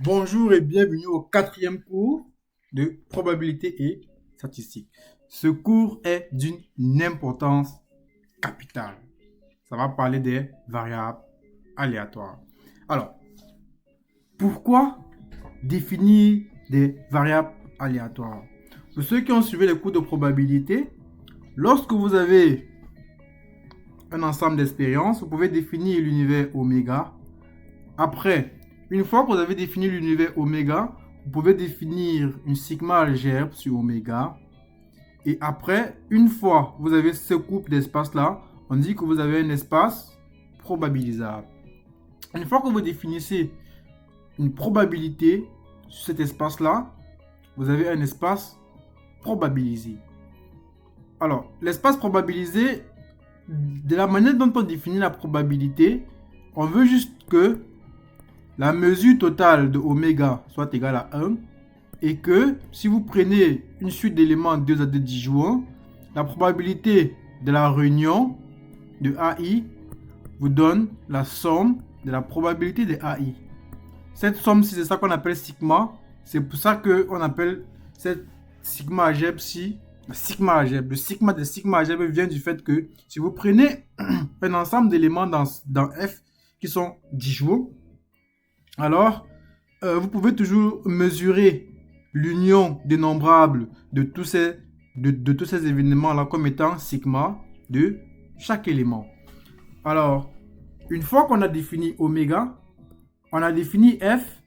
Bonjour et bienvenue au quatrième cours de probabilité et statistique. Ce cours est d'une importance capitale. Ça va parler des variables aléatoires. Alors, pourquoi définir des variables aléatoires? Pour ceux qui ont suivi les cours de probabilité, lorsque vous avez un ensemble d'expériences, vous pouvez définir l'univers oméga. Après, une fois que vous avez défini l'univers oméga, vous pouvez définir une sigma algèbre sur oméga. Et après, une fois que vous avez ce couple d'espaces-là, on dit que vous avez un espace probabilisable. Une fois que vous définissez une probabilité sur cet espace-là, vous avez un espace probabilisé. Alors, l'espace probabilisé, de la manière dont on définit la probabilité, on veut juste que la mesure totale de oméga soit égale à 1 et que si vous prenez une suite d'éléments 2 à 2 disjoints, la probabilité de la réunion de AI vous donne la somme de la probabilité de AI. Cette somme-ci, c'est ça qu'on appelle sigma. C'est pour ça qu'on appelle cette sigma algèbre-ci sigma algèbre. Le sigma de sigma algèbre vient du fait que si vous prenez un ensemble d'éléments dans F qui sont disjoints, alors vous pouvez toujours mesurer l'union dénombrable de tous ces événements-là comme étant sigma de chaque élément. Alors, une fois qu'on a défini oméga, on a défini F,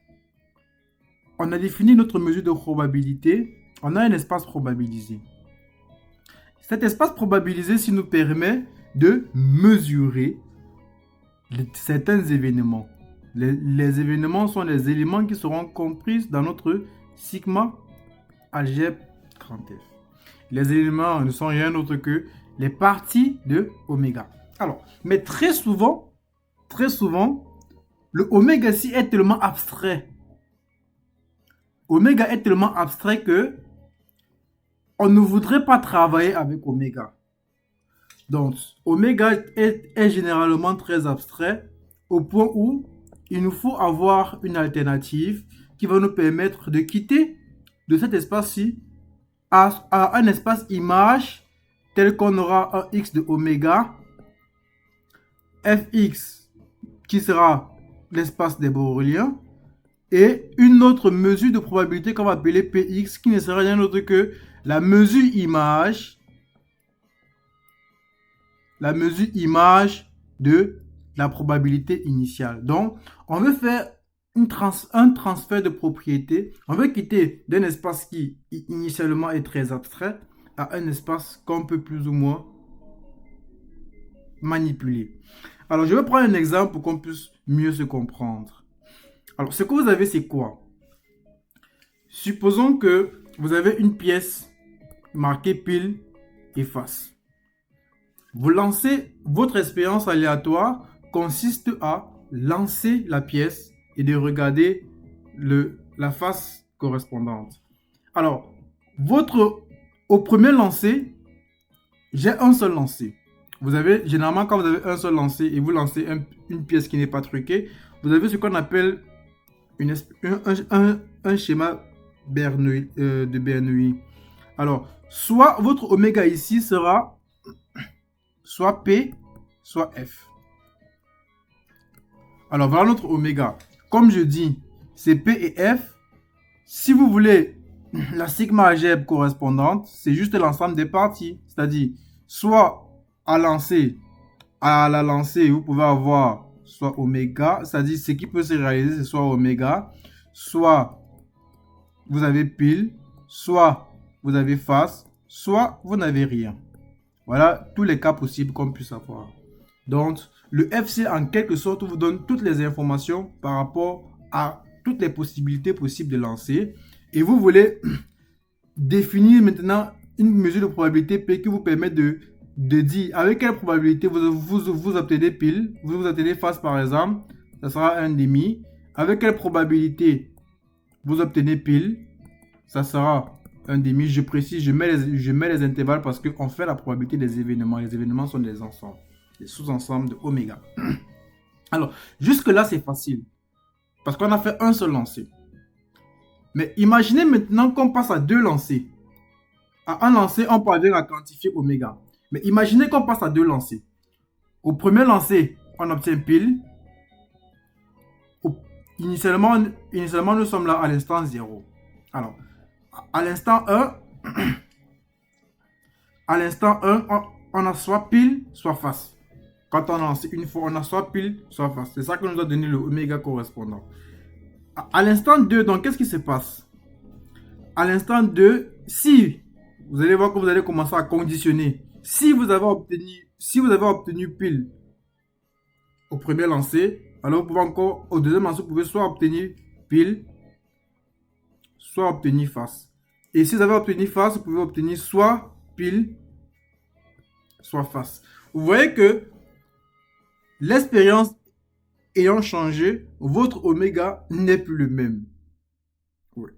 on a défini notre mesure de probabilité, on a un espace probabilisé. Cet espace probabilisé nous permet de mesurer certains événements. Les événements sont les éléments qui seront compris dans notre sigma algèbre grand F. Les éléments ne sont rien d'autre que les parties de oméga. Alors, mais très souvent, le oméga ici est tellement abstrait. Oméga est tellement abstrait que on ne voudrait pas travailler avec oméga. Donc, oméga est généralement très abstrait au point où il nous faut avoir une alternative qui va nous permettre de quitter de cet espace-ci à un espace image tel qu'on aura un x de oméga, fx qui sera l'espace des Boreliens, et une autre mesure de probabilité qu'on va appeler px qui ne sera rien d'autre que la mesure image de la probabilité initiale. Donc, on veut faire un transfert de propriété. On veut quitter d'un espace qui initialement est très abstrait à un espace qu'on peut plus ou moins manipuler. Alors, je vais prendre un exemple pour qu'on puisse mieux se comprendre. Alors, ce que vous avez, c'est quoi? Supposons que vous avez une pièce marquée pile et face. Vous lancez votre expérience aléatoire consiste à lancer la pièce et de regarder la face correspondante. Alors, au premier lancer, j'ai un seul lancer. Vous avez, généralement, quand vous avez un seul lancer et vous lancez une pièce qui n'est pas truquée, vous avez ce qu'on appelle un schéma de Bernoulli. Alors, soit votre oméga ici sera soit P, soit F. Alors, voilà notre oméga. Comme je dis, c'est P et F. Si vous voulez la sigma algèbre correspondante, c'est juste l'ensemble des parties. C'est-à-dire, soit à la lancée, vous pouvez avoir soit oméga, c'est-à-dire ce qui peut se réaliser, c'est soit oméga, soit vous avez pile, soit vous avez face, soit vous n'avez rien. Voilà tous les cas possibles qu'on puisse avoir. Donc, le FC, en quelque sorte, vous donne toutes les informations par rapport à toutes les possibilités possibles de lancer. Et vous voulez définir maintenant une mesure de probabilité P qui vous permet de dire avec quelle probabilité vous obtenez pile, vous obtenez face par exemple, ça sera 1,5. Avec quelle probabilité vous obtenez pile, ça sera 1,5. Je précise, je mets les intervalles parce qu'on fait la probabilité des événements. Les événements sont des ensembles, des sous-ensembles de oméga. Alors, jusque-là, c'est facile. Parce qu'on a fait un seul lancer. Mais imaginez maintenant qu'on passe à deux lancers. À un lancer, on parvient à quantifier oméga. Mais imaginez qu'on passe à deux lancers. Au premier lancer, on obtient pile. Initialement, nous sommes là à l'instant 0. Alors, à l'instant 1, on a soit pile, soit face. Quand on a lancé une fois, on a soit pile, soit face. C'est ça que nous a donné le oméga correspondant. À l'instant 2, donc, qu'est-ce qui se passe? À l'instant 2, si vous allez voir que vous allez commencer à conditionner, si vous avez obtenu pile au premier lancer, alors vous pouvez encore, au deuxième lancer, vous pouvez soit obtenir pile, soit obtenir face. Et si vous avez obtenu face, vous pouvez obtenir soit pile, soit face. Vous voyez que l'expérience ayant changé, votre oméga n'est plus le même. Oui.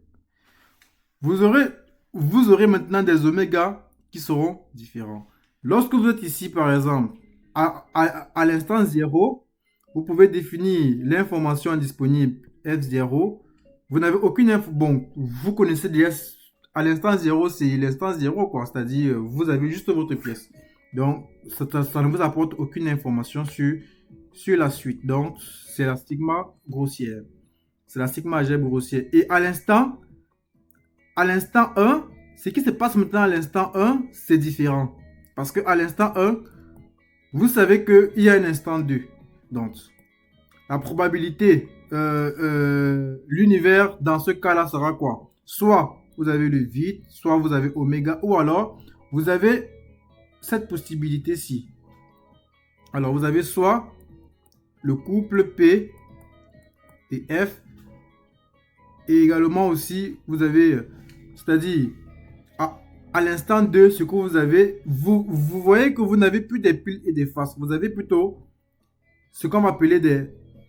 Vous aurez maintenant des omégas qui seront différents. Lorsque vous êtes ici, par exemple, à l'instant 0, vous pouvez définir l'information disponible F0. Vous n'avez aucune info. Bon, vous connaissez déjà, à l'instant 0, c'est l'instant 0, quoi. C'est-à-dire, vous avez juste votre pièce. Donc, ça ne vous apporte aucune information sur la suite. Donc, c'est la sigma grossière. C'est la sigma algèbre grossière. Et à l'instant 1, ce qui se passe maintenant à l'instant 1, c'est différent. Parce qu'à l'instant 1, vous savez qu'il y a un instant 2. Donc, la probabilité, l'univers, dans ce cas-là, sera quoi? Soit vous avez le vide, soit vous avez oméga, ou alors vous avez cette possibilité-ci. Alors, vous avez soit le couple P et F, et également aussi, vous avez, c'est-à-dire, à l'instant 2, ce que vous avez, vous voyez que vous n'avez plus des piles et des faces. Vous avez plutôt ce qu'on va appeler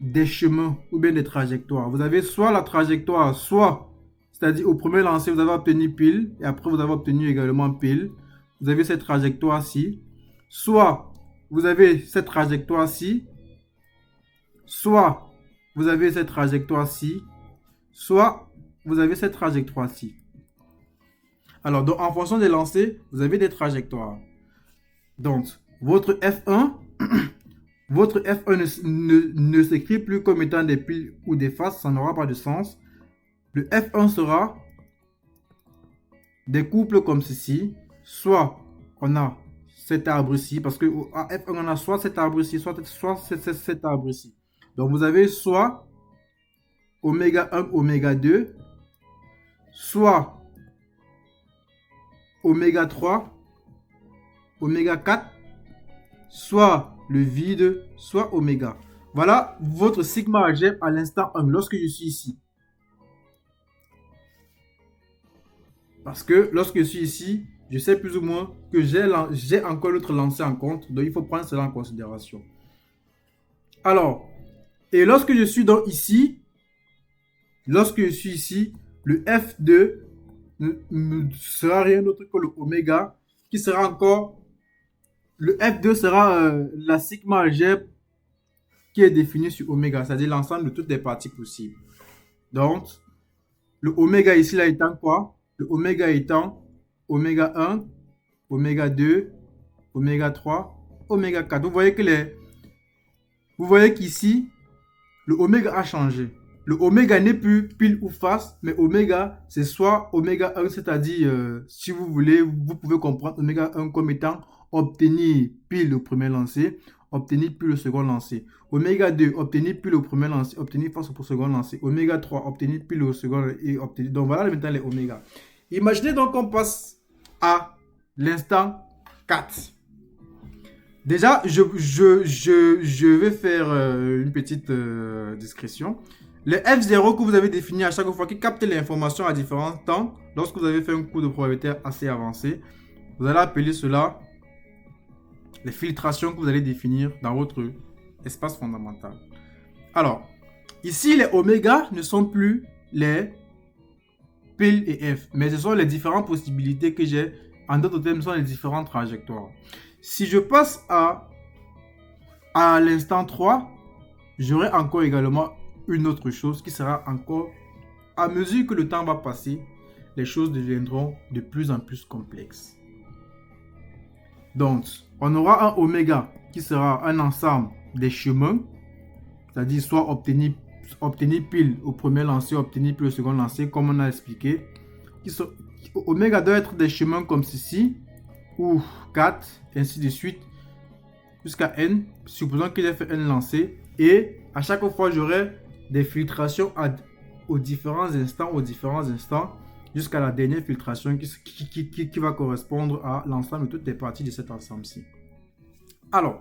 des chemins ou bien des trajectoires. Vous avez soit la trajectoire, soit, c'est-à-dire au premier lancer, vous avez obtenu pile, et après vous avez obtenu également pile. Vous avez cette trajectoire-ci. Soit vous avez cette trajectoire-ci, soit vous avez cette trajectoire-ci, soit vous avez cette trajectoire-ci. Alors, donc, en fonction des lancers, vous avez des trajectoires. Donc, votre F1, ne s'écrit plus comme étant des piles ou des faces, ça n'aura pas de sens. Le F1 sera des couples comme ceci. Soit on a cet arbre-ci, parce que à F1, on a soit cet arbre-ci, soit cet arbre-ci. Donc, vous avez soit oméga 1, oméga 2, soit oméga 3, oméga 4, soit le vide, soit oméga. Voilà votre sigma algèbre à l'instant 1, lorsque je suis ici. Parce que lorsque je suis ici, je sais plus ou moins que j'ai encore l'autre lancé en compte, donc il faut prendre cela en considération. Alors, et lorsque je suis donc ici, le F2 ne sera rien d'autre que le oméga, qui sera encore, le F2 sera la sigma algèbre qui est définie sur oméga, c'est-à-dire l'ensemble de toutes les parties possibles. Donc, le oméga ici, là, étant quoi? Le oméga étant oméga 1, oméga 2, oméga 3, oméga 4. Vous voyez qu'ici, le oméga a changé. Le oméga n'est plus pile ou face, mais oméga, c'est soit oméga 1, c'est-à-dire, si vous voulez, vous pouvez comprendre oméga 1 comme étant obtenir pile au premier lancer, obtenir pile au second lancer. Oméga 2, obtenir pile au premier lancer, obtenir face au second lancer. Oméga 3, obtenir pile au second et obtenir. Donc voilà maintenant les oméga. Imaginez donc qu'on passe à l'instant 4. Déjà, je vais faire une petite discrétion. Le F0 que vous avez défini à chaque fois qui capte l'information à différents temps, lorsque vous avez fait un cours de probabilité assez avancé, vous allez appeler cela les filtrations que vous allez définir dans votre espace fondamental. Alors, ici, les oméga ne sont plus les pile et F, mais ce sont les différentes possibilités que j'ai. En d'autres termes, ce sont les différentes trajectoires. Si je passe à l'instant 3, j'aurai encore également une autre chose qui sera encore à mesure que le temps va passer, les choses deviendront de plus en plus complexes. Donc, on aura un oméga qui sera un ensemble des chemins, c'est-à-dire soit obtenir pile au premier lancer, obtenir pile au second lancer, comme on a expliqué. Oméga doit être des chemins comme ceci, ou 4, ainsi de suite, jusqu'à n, supposons que j'ai fait n lancers, et à chaque fois j'aurai des filtrations aux différents instants, jusqu'à la dernière filtration qui va correspondre à l'ensemble de toutes les parties de cet ensemble-ci. Alors,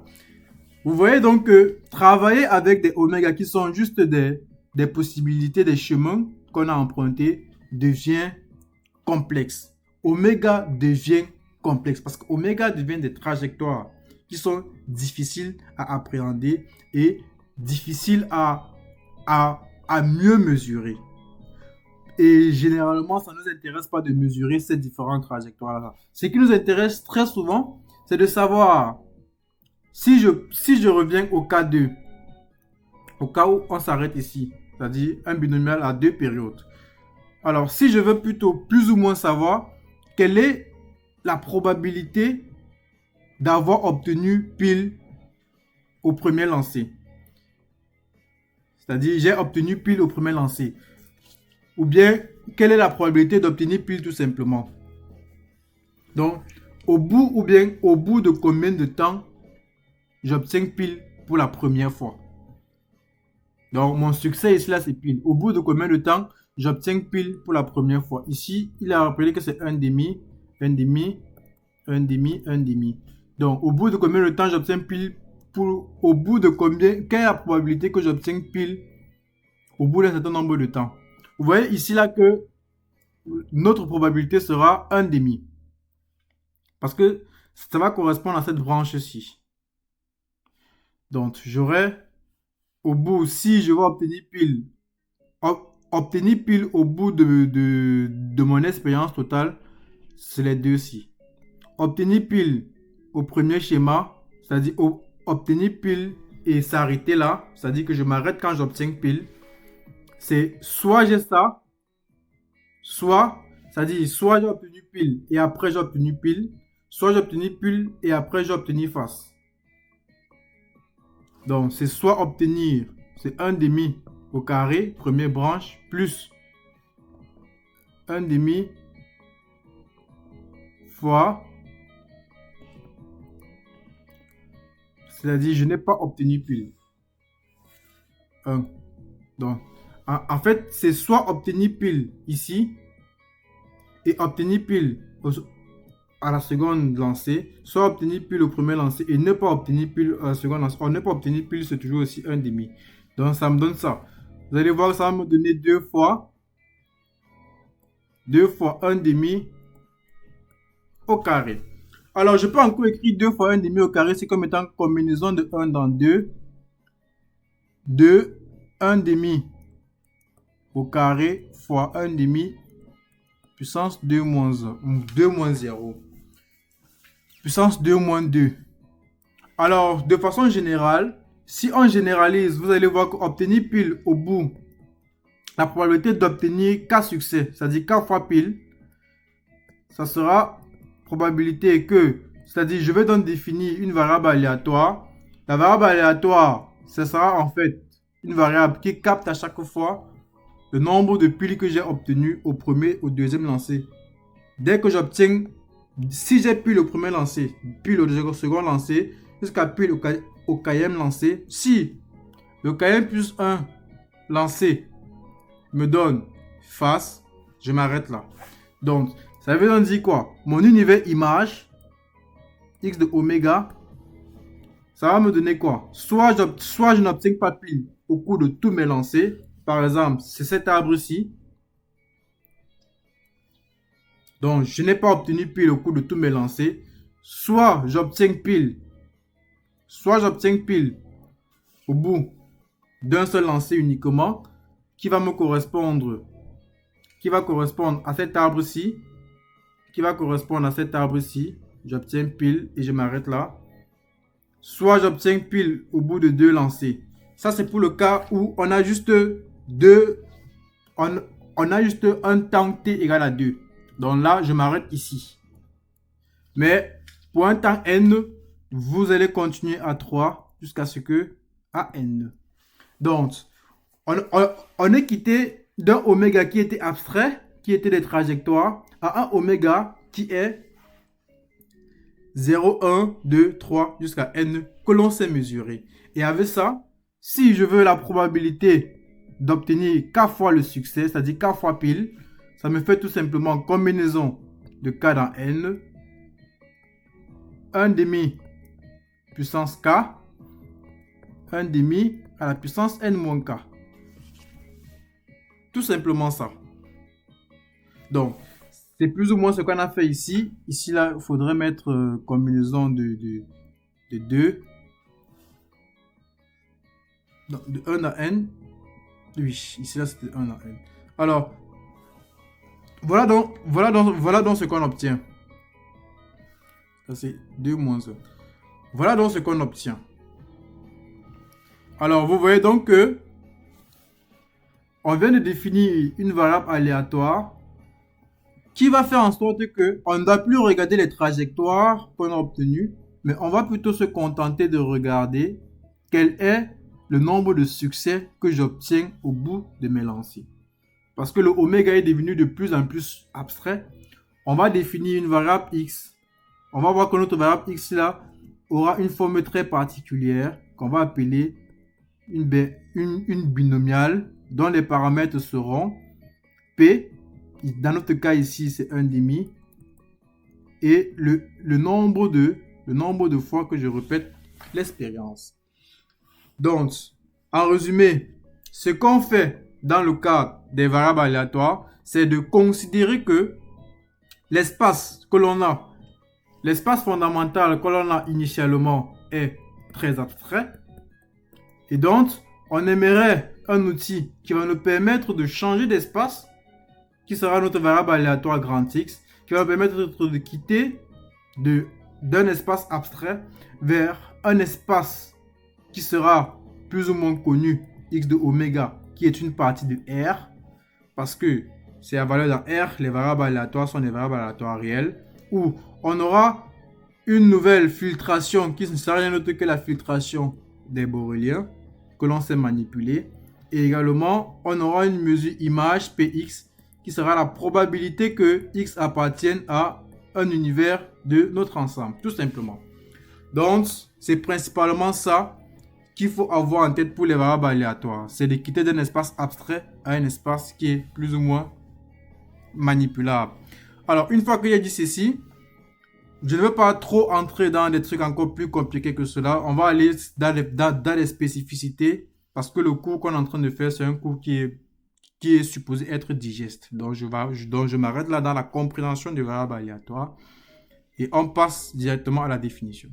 vous voyez donc que travailler avec des oméga qui sont juste des possibilités, des chemins qu'on a empruntés devient complexe. Oméga devient complexe parce que oméga devient des trajectoires qui sont difficiles à appréhender et difficiles à mieux mesurer. Et généralement, ça ne nous intéresse pas de mesurer ces différentes trajectoires-là. Ce qui nous intéresse très souvent, c'est de savoir si je reviens au cas 2, au cas où on s'arrête ici, c'est-à-dire un binomial à 2 périodes. Alors, si je veux plutôt plus ou moins savoir quelle est la probabilité d'avoir obtenu pile au premier lancer. C'est-à-dire, j'ai obtenu pile au premier lancer. Ou bien, quelle est la probabilité d'obtenir pile tout simplement. Donc, au bout de combien de temps j'obtiens pile pour la première fois. Donc, mon succès ici, là, c'est pile. Au bout de combien de temps j'obtiens pile pour la première fois. Ici, il a rappelé que c'est 1,5, 1,5, 1,5, 1,5. Donc, au bout de combien de temps j'obtiens pile au bout de combien, quelle est la probabilité que j'obtienne pile au bout d'un certain nombre de temps. Vous voyez ici là que notre probabilité sera 1,5. Parce que ça va correspondre à cette branche-ci. Donc, j'aurai au bout, si je vais obtenir pile au bout de mon expérience totale, c'est les deux-ci. Obtenir pile au premier schéma, c'est-à-dire obtenir pile et s'arrêter là, c'est-à-dire que je m'arrête quand j'obtiens pile, c'est soit j'ai ça, c'est-à-dire soit j'ai obtenu pile et après j'ai obtenu pile, soit j'ai obtenu pile et après j'ai obtenu face. Donc, c'est soit obtenir, c'est 1,5 au carré, première branche, plus 1,5 fois, c'est-à-dire je n'ai pas obtenu pile. 1. Donc, en fait, c'est soit obtenir pile ici et obtenir pile à la seconde lancée, soit obtenir pile au premier lancé et ne pas obtenir pile à la seconde lancée. Ne pas obtenir pile, c'est toujours aussi 1,5. Donc, ça me donne ça. Vous allez voir, ça va me donner 2 fois 1,5 au carré. Alors, je peux encore écrire 2 fois 1,5 au carré, c'est comme étant combinaison de 1 dans 2. 2, 1,5 au carré fois 1,5 puissance 2 moins 0. Puissance 2 moins 2. Alors, de façon générale, si on généralise, vous allez voir qu'obtenir pile au bout, la probabilité d'obtenir K succès, c'est-à-dire K fois pile, ça sera probabilité que, c'est-à-dire je vais donc définir une variable aléatoire. La variable aléatoire, ce sera en fait une variable qui capte à chaque fois le nombre de piles que j'ai obtenu au premier, au deuxième lancer. Dès que j'obtiens, si j'ai pile au premier lancer, pile au second lancer, jusqu'à pile au quatrième lancer, si le quatrième plus 1 lancé me donne face, je m'arrête là. Donc, ça veut donc dire quoi? Mon univers image, x de oméga, ça va me donner quoi? Soit je n'obtiens pas pile au cours de tous mes lancers. Par exemple, c'est cet arbre-ci. Donc, je n'ai pas obtenu pile au cours de tous mes lancers. Soit j'obtiens pile au bout d'un seul lancer uniquement, qui va correspondre à cet arbre-ci, j'obtiens pile et je m'arrête là. Soit j'obtiens pile au bout de 2 lancers. Ça, c'est pour le cas où on a juste on a juste un temps t égale à 2. Donc là, je m'arrête ici. Mais pour un temps n, vous allez continuer à 3 jusqu'à ce que à n. Donc, on est quitté d'un oméga qui était abstrait, qui était des trajectoires, à un oméga qui est 0, 1, 2, 3 jusqu'à n que l'on sait mesurer. Et avec ça, si je veux la probabilité d'obtenir k fois le succès, c'est-à-dire k fois pile, ça me fait tout simplement combinaison de k dans n, 1 demi puissance k, 1 demi à la puissance n moins k. Tout simplement ça. Donc, c'est plus ou moins ce qu'on a fait ici. Ici, là, il faudrait mettre combinaison de 2. Non, de 1 à n. Oui, ici, là, c'était 1 à n. Alors, voilà donc ce qu'on obtient. Ça, c'est 2 moins 1. Voilà donc ce qu'on obtient. Alors, vous voyez donc que on vient de définir une variable aléatoire qui va faire en sorte que on ne doit plus regarder les trajectoires qu'on a obtenues, mais on va plutôt se contenter de regarder quel est le nombre de succès que j'obtiens au bout de mes lancers. Parce que le oméga est devenu de plus en plus abstrait, on va définir une variable x. On va voir que notre variable x là aura une forme très particulière qu'on va appeler une binomiale dont les paramètres seront p, dans notre cas ici c'est 1 demi, et le nombre de fois que je répète l'expérience. Donc, en résumé, ce qu'on fait dans le cas des variables aléatoires, c'est de considérer que l'espace que l'on a, l'espace fondamental que l'on a initialement est très abstrait. Et donc, on aimerait un outil qui va nous permettre de changer d'espace, qui sera notre variable aléatoire grand X, qui va nous permettre de quitter d'un espace abstrait vers un espace qui sera plus ou moins connu, x de oméga, qui est une partie de R, parce que c'est la valeur dans R, les variables aléatoires sont des variables aléatoires réelles, où on aura une nouvelle filtration qui ne sera rien d'autre que la filtration des Boréliens, que l'on sait manipuler. Et également, on aura une mesure image Px qui sera la probabilité que x appartienne à un univers de notre ensemble, tout simplement. Donc, c'est principalement ça qu'il faut avoir en tête pour les variables aléatoires. C'est de quitter d'un espace abstrait à un espace qui est plus ou moins manipulable. Alors, une fois que j'ai dit ceci, je ne veux pas trop entrer dans des trucs encore plus compliqués que cela. On va aller dans les spécificités parce que le cours qu'on est en train de faire, c'est un cours qui est supposé être digeste. Donc, je m'arrête là dans la compréhension des variables aléatoires et on passe directement à la définition.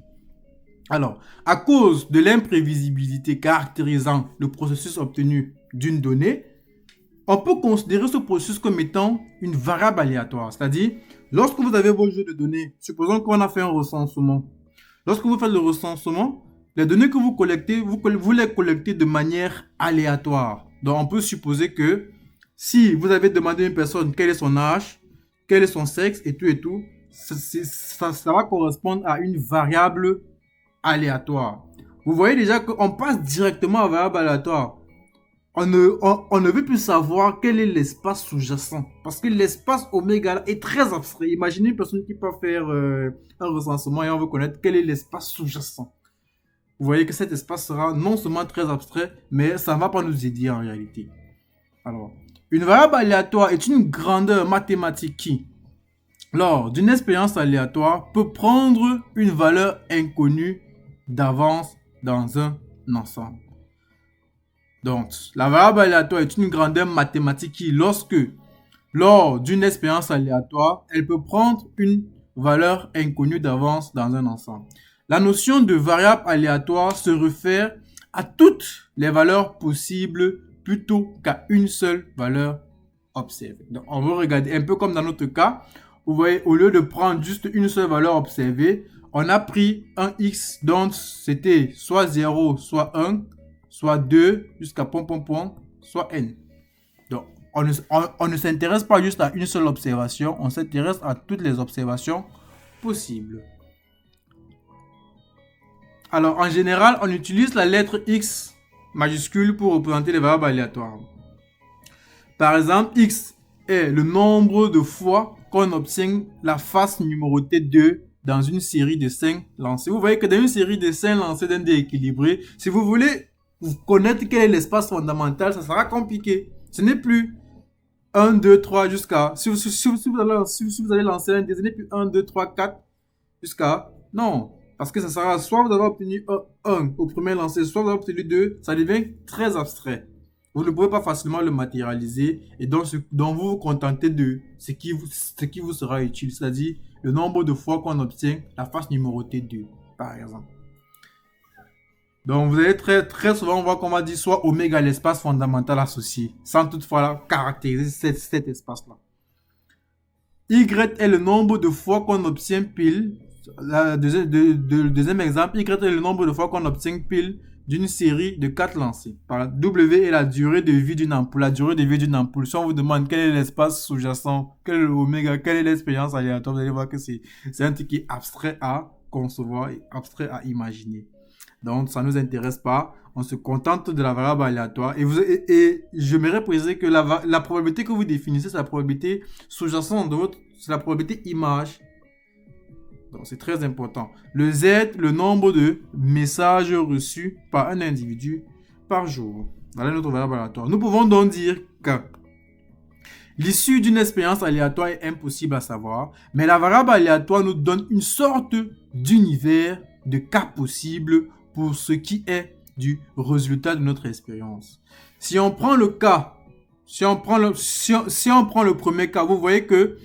Alors, à cause de l'imprévisibilité caractérisant le processus obtenu d'une donnée, on peut considérer ce processus comme étant une variable aléatoire. C'est-à-dire, lorsque vous avez vos jeux de données, supposons qu'on a fait un recensement. Lorsque vous faites le recensement, les données que vous collectez, vous les collectez de manière aléatoire. Donc, on peut supposer que si vous avez demandé à une personne quel est son âge, quel est son sexe et tout, ça va correspondre à une variable aléatoire. Vous voyez déjà qu'on passe directement à variable aléatoire. On ne veut plus savoir quel est l'espace sous-jacent. Parce que l'espace oméga est très abstrait. Imaginez une personne qui peut faire un recensement et on veut connaître quel est l'espace sous-jacent. Vous voyez que cet espace sera non seulement très abstrait, mais ça ne va pas nous aider en réalité. Alors, une variable aléatoire est une grandeur mathématique qui, lors d'une expérience aléatoire, peut prendre une valeur inconnue d'avance dans un ensemble. Donc, la variable aléatoire est une grandeur mathématique qui, lors d'une expérience aléatoire, elle peut prendre une valeur inconnue d'avance dans un ensemble. La notion de variable aléatoire se réfère à toutes les valeurs possibles plutôt qu'à une seule valeur observée. Donc, on va regarder un peu comme dans notre cas. Vous voyez, au lieu de prendre juste une seule valeur observée, on a pris un x dont c'était soit 0, soit 1, soit 2, jusqu'à point, soit n. Donc, on ne s'intéresse pas juste à une seule observation, on s'intéresse à toutes les observations possibles. Alors, en général, on utilise la lettre X majuscule pour représenter les variables aléatoires. Par exemple, X est le nombre de fois qu'on obtient la face numérotée 2 dans une série de 5 lancers. Vous voyez que dans une série de 5 lancers d'un dé équilibré, si vous voulez connaître quel est l'espace fondamental, ça sera compliqué. Ce n'est plus 1, 2, 3 jusqu'à... Si vous allez lancer un dé, ce n'est plus 1, 2, 3, 4 jusqu'à... Non, parce que ça sera soit vous avez obtenu 1 au premier lancer, soit vous avez obtenu 2, ça devient très abstrait. Vous ne pouvez pas facilement le matérialiser et donc vous vous contentez de ce qui vous sera utile, c'est-à-dire le nombre de fois qu'on obtient la face numérotée 2, par exemple. Donc vous allez très souvent voir qu'on va dire soit oméga l'espace fondamental associé, sans toutefois caractériser cet espace-là. Y est le nombre de fois qu'on obtient pile. Le deuxième exemple, Y est le nombre de fois qu'on obtient pile d'une série de 4 lancers. W est la durée de vie d'une ampoule. La durée de vie d'une ampoule. Si on vous demande quel est l'espace sous-jacent, quel est l'oméga, quelle est l'expérience aléatoire, vous allez voir que c'est un truc qui est abstrait à concevoir et abstrait à imaginer. Donc, ça ne nous intéresse pas. On se contente de la variable aléatoire. Et j'aimerais préciser que la probabilité que vous définissez, c'est la probabilité sous-jacente de c'est la probabilité image. Donc, c'est très important. Le Z, le nombre de messages reçus par un individu par jour. Voilà notre variable aléatoire. Nous pouvons donc dire que l'issue d'une expérience aléatoire est impossible à savoir, mais la variable aléatoire nous donne une sorte d'univers de cas possibles pour ce qui est du résultat de notre expérience. Si on prend le cas, si on prend le premier cas, vous voyez que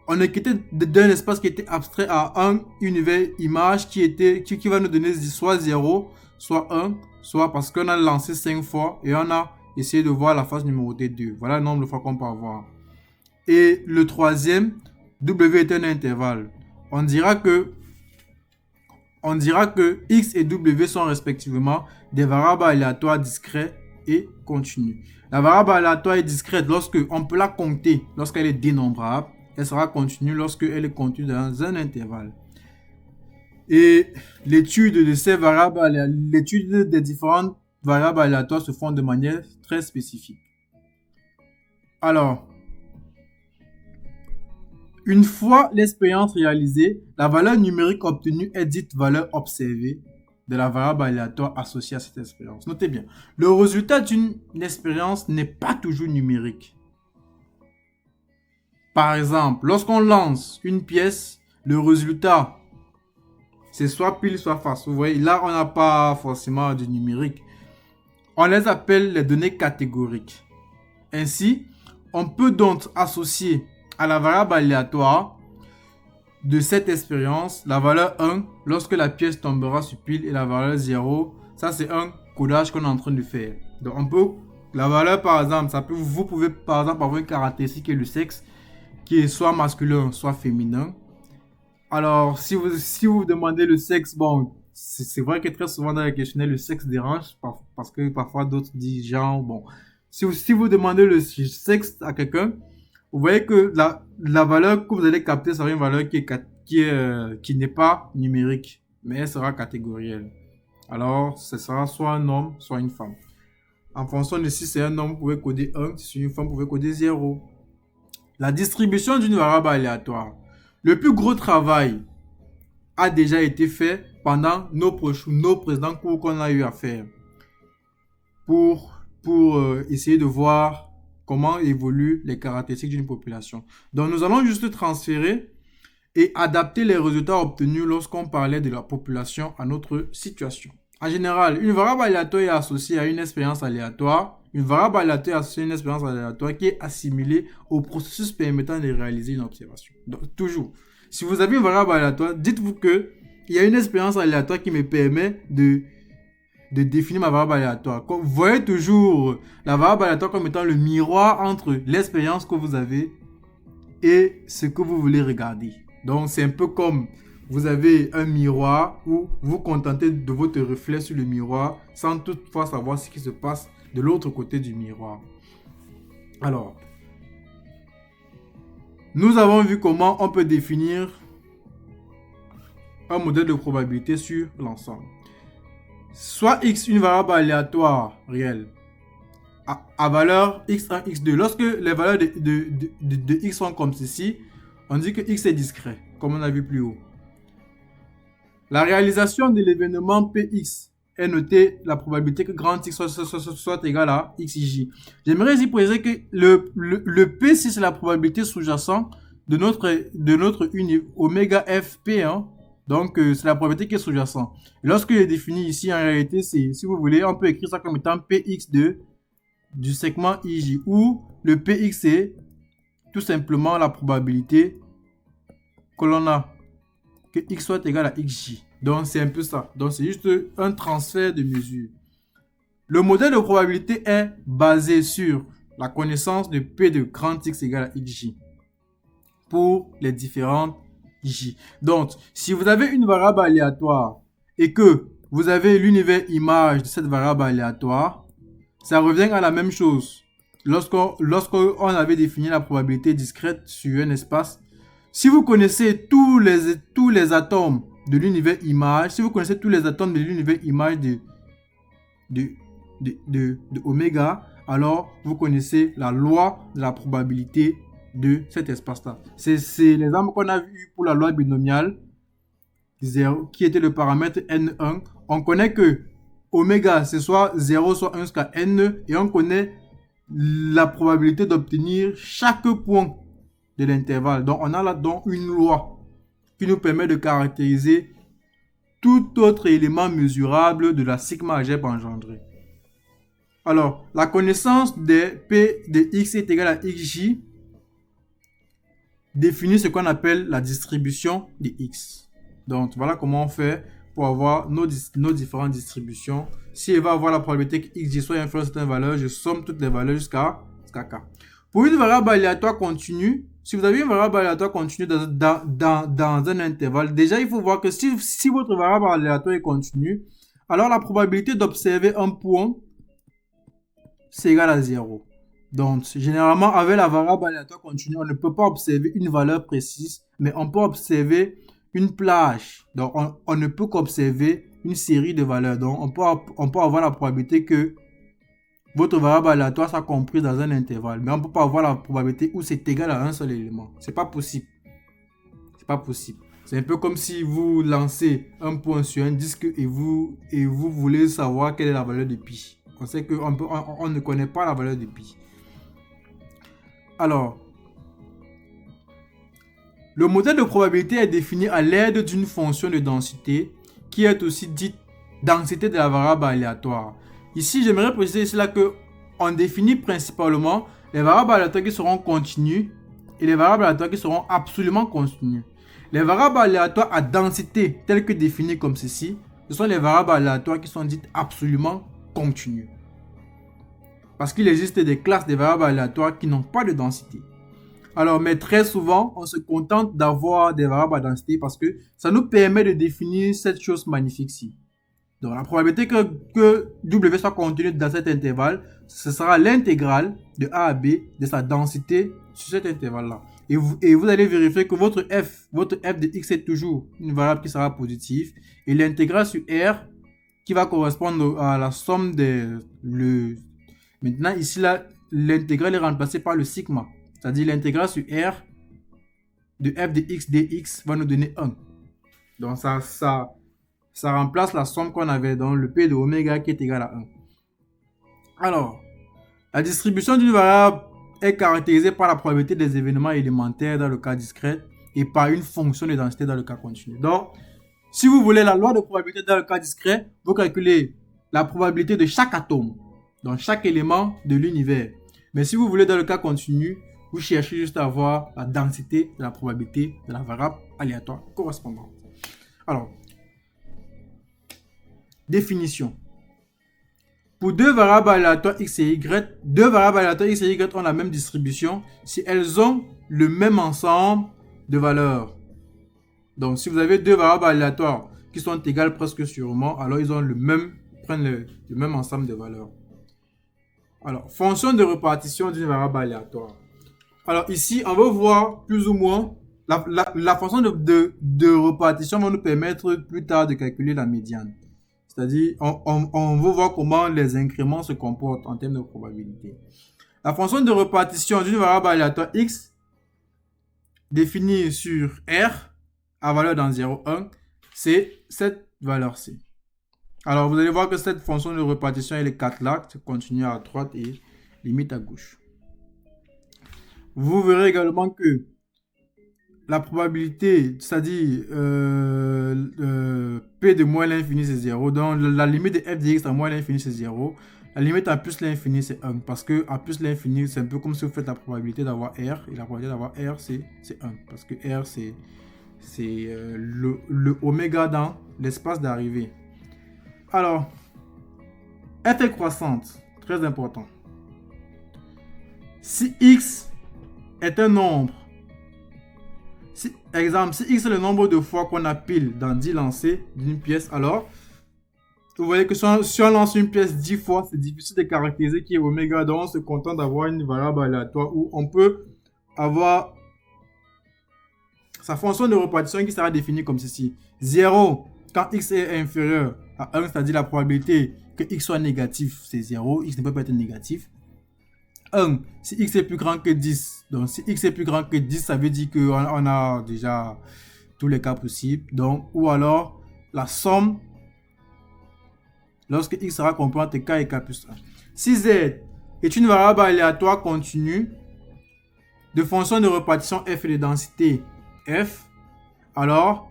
on est quitté d'un espace qui était abstrait à un univers image qui va nous donner soit 0, soit 1, soit parce qu'on a lancé 5 fois et on a essayé de voir la face numérotée 2. Voilà le nombre de fois qu'on peut avoir. Et le troisième, W est un intervalle. On dira que X et W sont respectivement des variables aléatoires discrètes et continues. La variable aléatoire est discrète lorsqu'on peut la compter, lorsqu'elle est dénombrable. Elle sera continue lorsqu'elle est contenue dans un intervalle. Et l'étude des différentes variables aléatoires se font de manière très spécifique. Alors, une fois l'expérience réalisée, la valeur numérique obtenue est dite valeur observée de la variable aléatoire associée à cette expérience. Notez bien, le résultat d'une expérience n'est pas toujours numérique. Par exemple, lorsqu'on lance une pièce, le résultat, c'est soit pile, soit face. Vous voyez, là, on n'a pas forcément de numérique. On les appelle les données catégoriques. Ainsi, on peut donc associer à la variable aléatoire de cette expérience la valeur 1 lorsque la pièce tombera sur pile et la valeur 0. Ça, c'est un codage qu'on est en train de faire. Donc, on peut, la valeur, par exemple, vous pouvez, par exemple, avoir une caractéristique qui est le sexe, qui est soit masculin, soit féminin. Alors, si vous demandez le sexe, bon, c'est vrai que très souvent dans les questionnaires, le sexe dérange, parce que parfois d'autres disent genre, bon. Si vous demandez le sexe à quelqu'un, vous voyez que la valeur que vous allez capter sera une valeur qui n'est pas numérique, mais elle sera catégorielle. Alors, ce sera soit un homme, soit une femme. En fonction de si c'est un homme, vous pouvez coder 1, si c'est une femme, vous pouvez coder 0. La distribution d'une variable aléatoire. Le plus gros travail a déjà été fait pendant nos précédents cours qu'on a eu à faire pour essayer de voir comment évoluent les caractéristiques d'une population. Donc, nous allons juste transférer et adapter les résultats obtenus lorsqu'on parlait de la population à notre situation. En général, une variable aléatoire est associée à une expérience aléatoire. Une variable aléatoire est associée à une expérience aléatoire qui est assimilée au processus permettant de réaliser une observation. Donc, toujours, si vous avez une variable aléatoire, dites-vous qu'il y a une expérience aléatoire qui me permet de définir ma variable aléatoire. Vous voyez toujours la variable aléatoire comme étant le miroir entre l'expérience que vous avez et ce que vous voulez regarder. Donc, c'est un peu comme vous avez un miroir où vous contentez de votre reflet sur le miroir sans toutefois savoir ce qui se passe de l'autre côté du miroir. Alors, Nous avons vu comment on peut définir un modèle de probabilité sur l'ensemble. Soit x, une variable aléatoire réelle, à valeur x1, x2. Lorsque les valeurs de x sont comme ceci, on dit que x est discret, comme on a vu plus haut. La réalisation de l'événement Px est notée la probabilité que grand X soit égal à XJ. J'aimerais y préciser que le P, c'est la probabilité sous-jacente de notre oméga FP. Hein. Donc, c'est la probabilité qui est sous-jacente. Lorsque je définis ici, en réalité, c'est, si vous voulez, on peut écrire ça comme étant Px2 du segment IJ, où le Px c'est tout simplement la probabilité que l'on a que x soit égal à xj. Donc, c'est un peu ça. Donc, c'est juste un transfert de mesure. Le modèle de probabilité est basé sur la connaissance de P de grand X égale à xj pour les différentes j. Donc, si vous avez une variable aléatoire et que vous avez l'univers image de cette variable aléatoire, ça revient à la même chose. Lorsqu'on avait défini la probabilité discrète sur un espace, si vous connaissez tous les atomes de l'univers image, si vous connaissez tous les atomes de l'univers image de oméga, alors vous connaissez la loi de la probabilité de cet espace-là. C'est l'exemple qu'on a vu pour la loi binomiale, qui était le paramètre n1. On connaît que oméga, c'est soit 0, soit 1 jusqu'à n, et on connaît la probabilité d'obtenir chaque point de l'intervalle. Donc, on a là-dedans une loi qui nous permet de caractériser tout autre élément mesurable de la sigma algèbre engendrée. Alors, la connaissance de P de x est égale à xj définit ce qu'on appelle la distribution de x. Donc, voilà comment on fait pour avoir nos différentes distributions. Si elle va avoir la probabilité que xj soit inférieur à certaines valeurs, je somme toutes les valeurs jusqu'à k. Pour une variable aléatoire continue, si vous avez une variable aléatoire continue dans un intervalle, déjà il faut voir que si votre variable aléatoire est continue, alors la probabilité d'observer un point, c'est égal à 0. Donc, généralement, avec la variable aléatoire continue, on ne peut pas observer une valeur précise, mais on peut observer une plage. Donc, on ne peut qu'observer une série de valeurs. Donc, on peut avoir la probabilité que votre variable aléatoire soit comprise dans un intervalle. Mais on ne peut pas avoir la probabilité où c'est égal à un seul élément. C'est pas possible. C'est pas possible. C'est un peu comme si vous lancez un point sur un disque et vous voulez savoir quelle est la valeur de pi. On sait qu'on ne connaît pas la valeur de pi. Alors, le modèle de probabilité est défini à l'aide d'une fonction de densité qui est aussi dite densité de la variable aléatoire. Ici, j'aimerais préciser cela que on définit principalement les variables aléatoires qui seront continues et les variables aléatoires qui seront absolument continues. Les variables aléatoires à densité telles que définies comme ceci, ce sont les variables aléatoires qui sont dites absolument continues. Parce qu'il existe des classes de variables aléatoires qui n'ont pas de densité. Alors, mais très souvent, on se contente d'avoir des variables à densité parce que ça nous permet de définir cette chose magnifique-ci. Donc, la probabilité que W soit contenu dans cet intervalle, ce sera l'intégrale de A à B de sa densité sur cet intervalle-là. Et vous allez vérifier que votre f de x est toujours une variable qui sera positive. Et l'intégrale sur R qui va correspondre à la somme Maintenant, ici, là, l'intégrale est remplacée par le sigma. C'est-à-dire l'intégrale sur R de f de x dx va nous donner 1. Donc, ça remplace la somme qu'on avait dans le P de oméga qui est égal à 1. Alors, la distribution d'une variable est caractérisée par la probabilité des événements élémentaires dans le cas discret et par une fonction de densité dans le cas continu. Donc, si vous voulez la loi de probabilité dans le cas discret, vous calculez la probabilité de chaque atome, dans chaque élément de l'univers. Mais si vous voulez dans le cas continu, vous cherchez juste à avoir la densité de la probabilité de la variable aléatoire correspondante. Alors, définition. Pour deux variables aléatoires x et y, deux variables aléatoires x et y ont la même distribution si elles ont le même ensemble de valeurs. Donc, si vous avez deux variables aléatoires qui sont égales presque sûrement, alors ils ont prennent le même ensemble de valeurs. Alors, fonction de répartition d'une variable aléatoire. Alors ici, on va voir plus ou moins la fonction de répartition va nous permettre plus tard de calculer la médiane. C'est-à-dire, on veut voir comment les incréments se comportent en termes de probabilité. La fonction de répartition d'une variable aléatoire x définie sur R à valeur dans 0, 1, c'est cette valeur-ci. Alors, vous allez voir que cette fonction de répartition, elle est 4 là, continue à droite et limite à gauche. Vous verrez également que la probabilité, c'est-à-dire P de moins l'infini, c'est 0. Donc, la limite de f de x à moins l'infini, c'est 0. La limite à plus l'infini, c'est 1. Parce que à plus l'infini, c'est un peu comme si vous faites la probabilité d'avoir R. Et la probabilité d'avoir R, c'est 1. Parce que R, c'est le oméga dans l'espace d'arrivée. Alors, f est croissante. Très important. Si x est un nombre, exemple, si x est le nombre de fois qu'on a pile dans 10 lancers d'une pièce, alors vous voyez que si on lance une pièce 10 fois, c'est difficile de caractériser qui est oméga, donc on se contente d'avoir une variable aléatoire où on peut avoir sa fonction de répartition qui sera définie comme ceci. 0, quand x est inférieur à 1, c'est-à-dire la probabilité que x soit négatif, c'est 0, x ne peut pas être négatif. 1, si x est plus grand que 10, donc si x est plus grand que 10, ça veut dire qu'on a déjà tous les cas possibles. Donc, ou alors la somme lorsque x sera compris entre k et k plus 1. Si z est une variable aléatoire continue de fonction de répartition f et de densité f, alors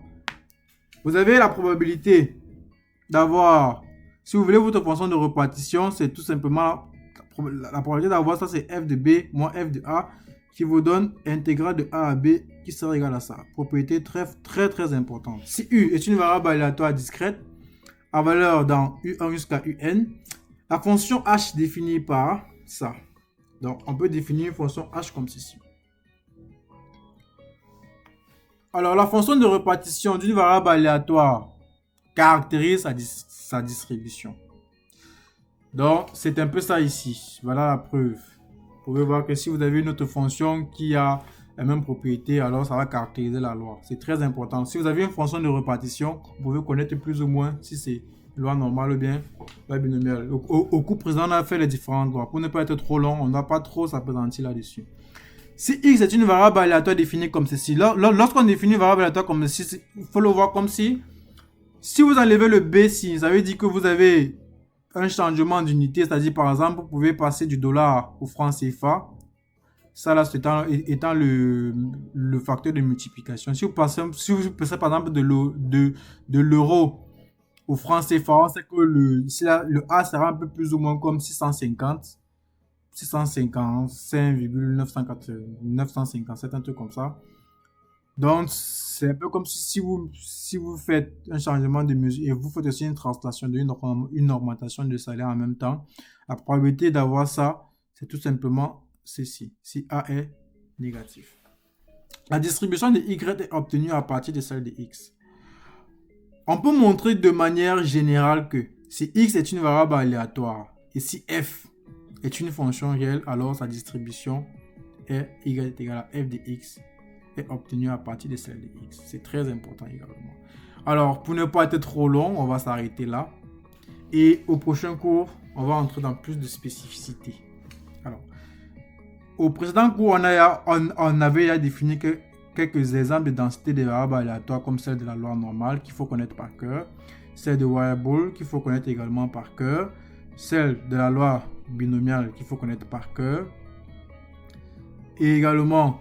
vous avez la probabilité d'avoir, si vous voulez votre fonction de répartition, c'est tout simplement la probabilité d'avoir ça, c'est f de b moins f de a qui vous donne intégrale de a à b qui sera égale à ça. Propriété très importante. Si u est une variable aléatoire discrète à valeur dans u1 jusqu'à un, la fonction h définie par ça. Donc on peut définir une fonction h comme ceci. Alors la fonction de répartition d'une variable aléatoire caractérise sa distribution. Donc, c'est un peu ça ici. Voilà la preuve. Vous pouvez voir que si vous avez une autre fonction qui a la même propriété, alors ça va caractériser la loi. C'est très important. Si vous avez une fonction de répartition, vous pouvez connaître plus ou moins si c'est loi normale ou bien loi binomiale. Au cours présent, on a fait les différentes lois. Pour ne pas être trop long, on ne va pas trop s'appesantir là-dessus. Si x est une variable aléatoire définie comme ceci, lorsqu'on définit une variable aléatoire comme ceci, il faut le voir comme si vous enlevez le b si, ça veut dire que vous avez un changement d'unité, c'est-à-dire par exemple, vous pouvez passer du dollar au franc CFA. Ça là, étant le facteur de multiplication. Si vous passez par exemple de l'euro au franc CFA, on sait que le A sera un peu plus ou moins comme 655,957, un truc comme ça. Donc, c'est un peu comme si vous faites un changement de mesure et vous faites aussi une translation une augmentation de salaire en même temps. La probabilité d'avoir ça, c'est tout simplement ceci, si A est négatif. La distribution de Y est obtenue à partir de celle de X. On peut montrer de manière générale que si X est une variable aléatoire et si F est une fonction réelle, alors sa distribution est Y est égal à F de X est obtenue à partir de celle de x. C'est très important également. Alors, pour ne pas être trop long, on va s'arrêter là. Et au prochain cours, on va entrer dans plus de spécificité. Alors, au précédent cours, on avait défini quelques exemples de densité des variables aléatoires comme celle de la loi normale qu'il faut connaître par cœur, celle de Weibull qu'il faut connaître également par cœur, celle de la loi binomiale qu'il faut connaître par cœur, et également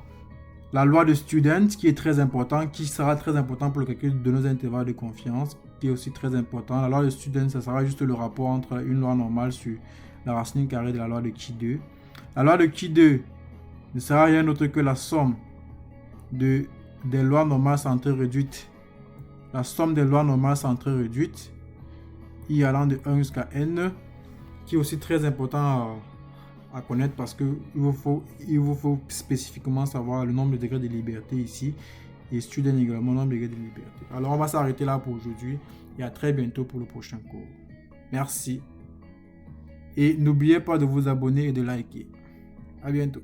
la loi de Student qui est très important, qui sera très important pour le calcul de nos intervalles de confiance, qui est aussi très important. La loi de Student, ça sera juste le rapport entre une loi normale sur la racine carrée de la loi de Qui2. La loi de Qui2 ne sera rien d'autre que la somme des lois normales centrées réduites. La somme des lois normales centrées réduites, I allant de 1 jusqu'à n, qui est aussi très important à connaître parce qu'il vous faut spécifiquement savoir le nombre de degrés de liberté ici et student également le nombre de degrés de liberté. Alors on va s'arrêter là pour aujourd'hui et à très bientôt pour le prochain cours. Merci et n'oubliez pas de vous abonner et de liker. À bientôt.